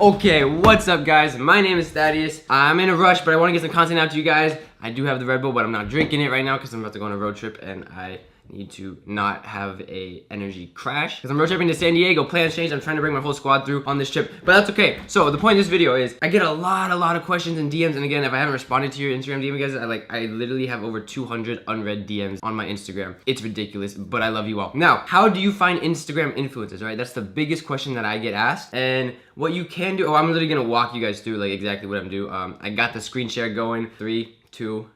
Okay, what's up guys? My name is Thaddeus. I'm in a rush, but I want to get some content out to you guys. I do have the Red Bull, but I'm not drinking it right now because I'm about to go on a road trip and I need to not have a energy crash. Because I'm road tripping to San Diego, plans changed. I'm trying to bring my whole squad through on this trip, but that's okay. So the point of this video is I get a lot of questions and DMs, and again, if I haven't responded to your Instagram DM, guys, I literally have over 200 unread DMs on my Instagram. It's ridiculous, but I love you all. Now, how do you find Instagram influencers, right? That's the biggest question that I get asked, and what you can do, I'm literally gonna walk you guys through like exactly what I'm doing. I got the screen share going. 3, 2,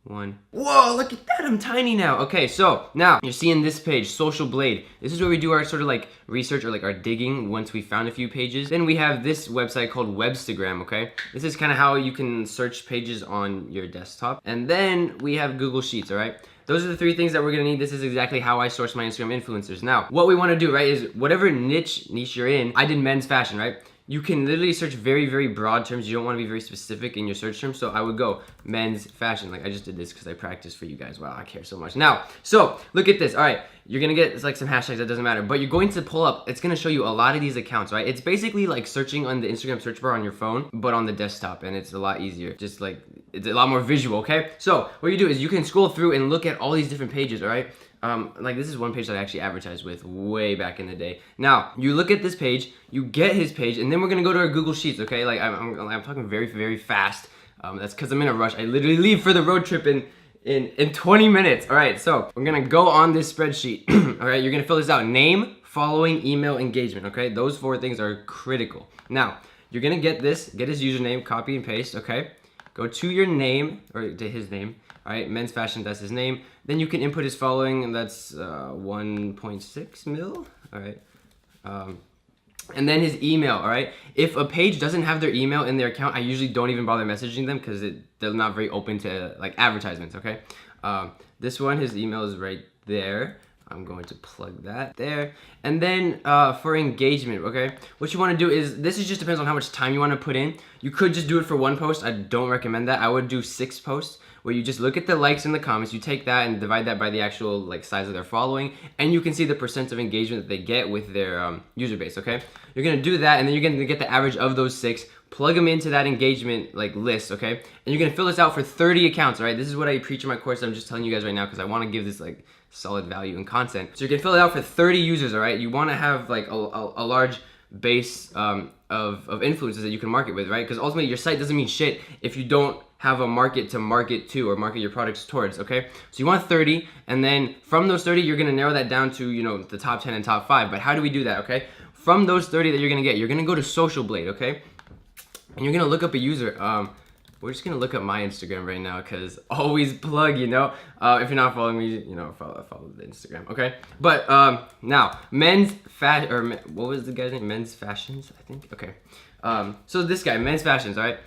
1. Whoa, look at that, I'm tiny now. Okay, so now you're seeing this page, Social Blade. This is where we do our sort of like research or like our digging once we found a few pages. Then we have this website called Webstagram, okay? This is kind of how you can search pages on your desktop. And then we have Google Sheets, all right? Those are the 3 things that we're gonna need. This is exactly how I source my Instagram influencers. Now, what we wanna do, right, is whatever niche you're in, I did men's fashion, right? You can literally search very broad terms. You don't want to be very specific in your search terms. So I would go men's fashion. Like I just did this because I practiced for you guys. Wow, I care so much. Now, so look at this. All right, you're gonna get like some hashtags, that doesn't matter. But you're going to pull up, it's gonna show you a lot of these accounts, right? It's basically like searching on the Instagram search bar on your phone, but on the desktop, and it's a lot easier. Just like, it's a lot more visual, okay? So what you do is you can scroll through and look at all these different pages, all right? Like this is one page that I actually advertised with way back in the day. Now, you look at this page, you get his page, and then we're gonna go to our Google Sheets, okay? Like I'm talking very fast. That's because I'm in a rush. I literally leave for the road trip in 20 minutes. All right, so we're gonna go on this spreadsheet. All right, you're gonna fill this out. Name, following, email, engagement, okay? Those 4 things are critical. Now, you're gonna get his username, copy and paste, okay? Go to your name, or to his name. All right, men's fashion, that's his name. Then you can input his following, and that's 1.6 mil. All right. And then his email, all right? If a page doesn't have their email in their account, I usually don't even bother messaging them because they're not very open to like advertisements, okay? This one, his email is right there. I'm going to plug that there. And then for engagement, okay? What you wanna do is, this just depends on how much time you wanna put in. You could just do it for 1 post. I don't recommend that. I would do 6 posts where you just look at the likes and the comments, you take that and divide that by the actual like size of their following, and you can see the percent of engagement that they get with their user base, okay? You're gonna do that, and then you're gonna get the average of those 6, plug them into that engagement like list, okay? And you're gonna fill this out for 30 accounts, all right? This is what I preach in my course. I'm just telling you guys right now because I wanna give this like solid value and content. So you're gonna fill it out for 30 users, all right? You wanna have like a large base of influencers that you can market with, right? Because ultimately your site doesn't mean shit if you don't have a market to market to or market your products towards, okay? So you want 30, and then from those 30, you're gonna narrow that down to, you know, the top 10 and top 5. But how do we do that, okay? From those 30 that you're gonna get, you're gonna go to Social Blade, okay? And you're gonna look up a user. We're just gonna look up my Instagram right now because always plug, you know? If you're not following me, you know, follow the Instagram, okay? But now, what was the guy's name? Men's Fashions, I think? Okay. So this guy, Men's Fashions, all right?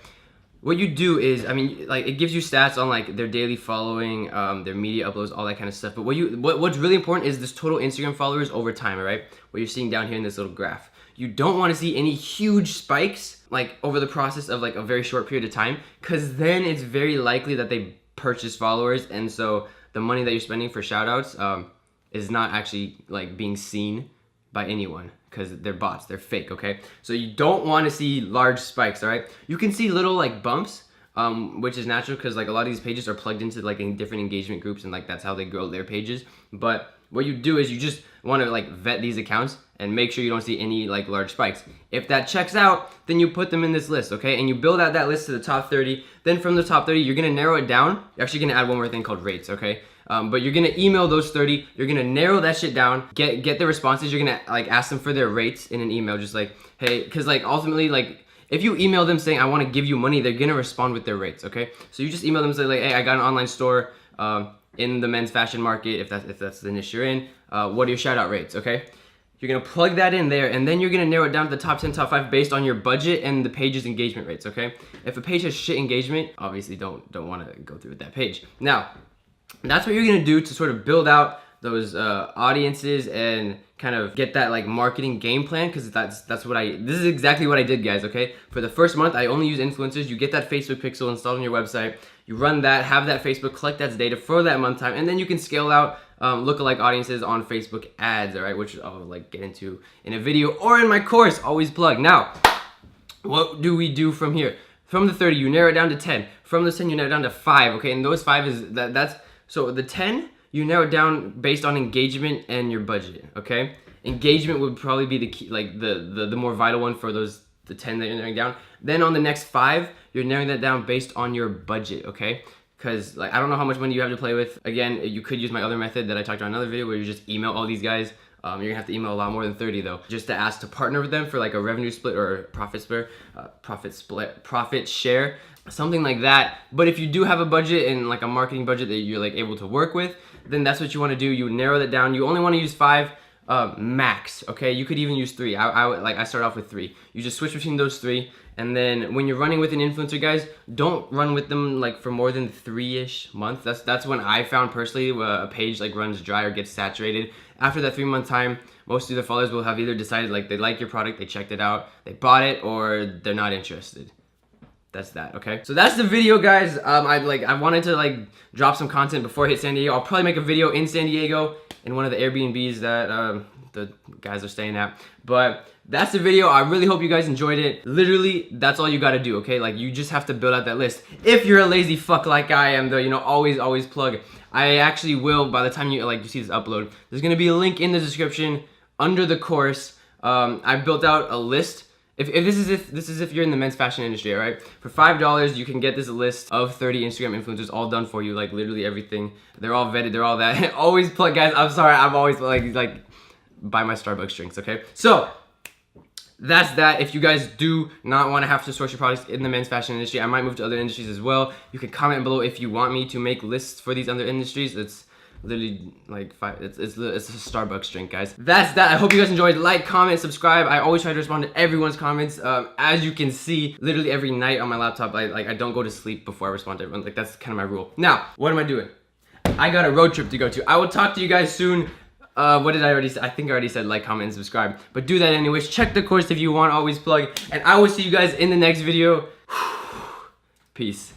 What you do is, I mean, like it gives you stats on like their daily following, their media uploads, all that kind of stuff. But what's really important is this total Instagram followers over time, all right? What you're seeing down here in this little graph. You don't want to see any huge spikes like over the process of like a very short period of time, because then it's very likely that they purchase followers, and so the money that you're spending for shoutouts is not actually like being seen by anyone because they're bots, they're fake, okay? So you don't want to see large spikes, all right? You can see little like bumps, which is natural because like a lot of these pages are plugged into like in different engagement groups, and like that's how they grow their pages. But what you do is you just want to like vet these accounts and make sure you don't see any like large spikes. If that checks out, then you put them in this list, okay? And you build out that list to the top 30. Then from the top 30, you're gonna narrow it down. You're actually gonna add one more thing called rates, okay? But you're gonna email those 30. You're gonna narrow that shit down. Get the responses. You're gonna like ask them for their rates in an email, just like, hey, because like ultimately like if you email them saying I want to give you money, they're gonna respond with their rates, okay? So you just email them and say like, hey, I got an online store in the men's fashion market. If that's the niche you're in, what are your shout out rates, okay? You're gonna plug that in there, and then you're gonna narrow it down to the top 10, top 5 based on your budget and the page's engagement rates, okay? If a page has shit engagement, obviously don't want to go through with that page. Now, that's what you're gonna do to sort of build out those audiences and kind of get that like marketing game plan, because this is exactly what I did, guys, okay? For the first month, I only use influencers. You get that Facebook pixel installed on your website, you run that, have that Facebook, collect that data for that month time, and then you can scale out lookalike audiences on Facebook ads, all right, which I'll like get into in a video or in my course, always plug. Now, what do we do from here? From the 30, you narrow it down to 10. From the 10, you narrow it down to 5, okay? And those 5 is, that's, so the 10, you narrow it down based on engagement and your budget, okay? Engagement would probably be the key, like the more vital one for those, the 10 that you're narrowing down. Then on the next 5, you're narrowing that down based on your budget, okay? Because like I don't know how much money you have to play with. Again, you could use my other method that I talked about in another video where you just email all these guys. You're gonna have to email a lot more than 30 though, just to ask to partner with them for like a revenue split or profit share, something like that. But if you do have a budget and like a marketing budget that you're like able to work with, then that's what you want to do. You narrow that down. You only want to use 5 max, okay? You could even use 3. I start off with 3. You just switch between those 3, and then when you're running with an influencer, guys, don't run with them like for more than 3-ish months. That's when I found personally a page like runs dry or gets saturated. After that 3-month time, most of the followers will have either decided like they like your product, they checked it out, they bought it, or they're not interested. That's that, okay? So that's the video, guys. I wanted to like drop some content before I hit San Diego. I'll probably make a video in San Diego in one of the Airbnbs that the guys are staying at. But that's the video. I really hope you guys enjoyed it. Literally, that's all you gotta do, okay? Like, you just have to build out that list. If you're a lazy fuck like I am, though, you know, always plug. I actually will, by the time you see this upload, there's gonna be a link in the description under the course. I built out a list. If this is if you're in the men's fashion industry, all right? For $5, you can get this list of 30 Instagram influencers all done for you, like literally everything. They're all vetted, they're all that. Always plug, guys. I'm sorry, I'm always like buy my Starbucks drinks, okay? So that's that. If you guys do not want to have to source your products in the men's fashion industry, I might move to other industries as well. You can comment below if you want me to make lists for these other industries. It's literally like it's a Starbucks drink, guys. That's that. I hope you guys enjoyed. Like, comment, subscribe. I always try to respond to everyone's comments. As you can see, literally every night on my laptop, I don't go to sleep before I respond to everyone. Like, that's kind of my rule. Now, what am I doing? I got a road trip to go to. I will talk to you guys soon. What did I already say? I think I already said like, comment, and subscribe. But do that anyways. Check the course if you want. Always plug. And I will see you guys in the next video. Peace.